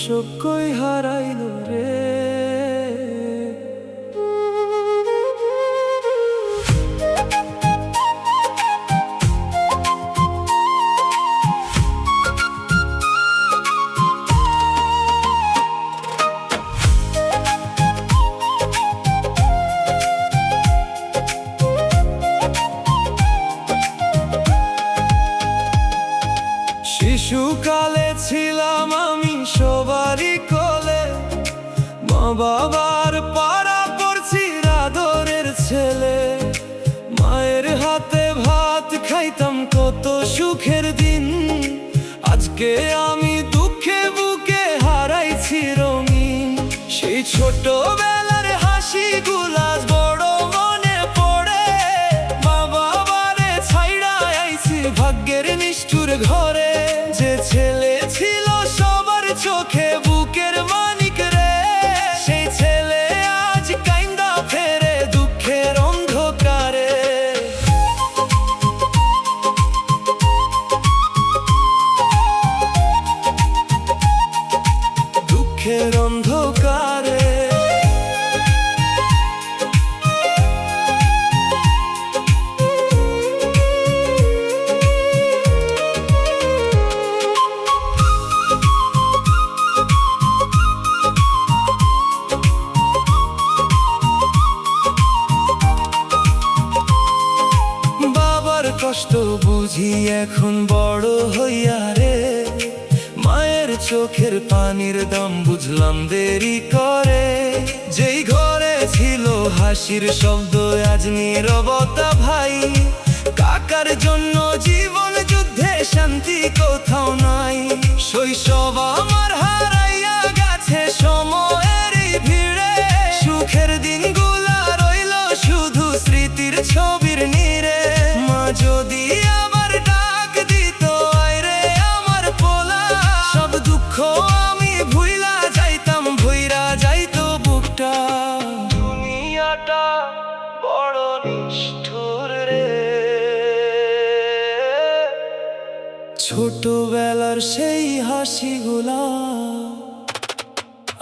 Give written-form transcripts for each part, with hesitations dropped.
শৈশব কই হারাইল রে। শিশুকালে ছিলাম আমি সবারই কোলে, মা বাবার পাড়া পড়ছি আদরের ছেলে। মায়ের হাতে ভাত খাইতাম কত সুখের দিন, আজকে আমি দুঃখে বুকে হারাইছি রঙিন। সেই ছোটবেলার হাসিগুলা বড় মনে পড়ে, মা বাবারে ছাইড়া আইছি ভাগ্যের নিষ্ঠুর ঘরে। যে ছেলে ছিল সবার চোখে বুকের মানিক রে, সেই ছেলে আজ কাইন্দা ফেরে দুঃখের অন্ধকারে। দুঃখের অন্ধকারে কষ্ট বুঝি এখন বড় হইয়া রে। মায়ের চোখের পানির দাম বুঝলাম দেরি করে। যেই ঘরে ছিল হাসির শব্দ আজ নীরবতা ভাই। কাকার জন্য জীবন যুদ্ধে শান্তি কোথাও নাই। শৈশব আমার হারাইয়া গেছে সময়ের ভিড়ে, সুখের দিনগুলা রইল শুধু স্মৃতির ছবির নীড়ে। যদি আবার ডাক দিত আইরে আমার পোলা, সব দুঃখ আমি ভুইলা যাইতাম, ভুইরা যাইতো বুকটা। দুনিয়াটা বড় নিষ্ঠুর রে, ছোটবেলার সেই হাসিগুলা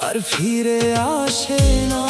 আর ফিরে আসে না।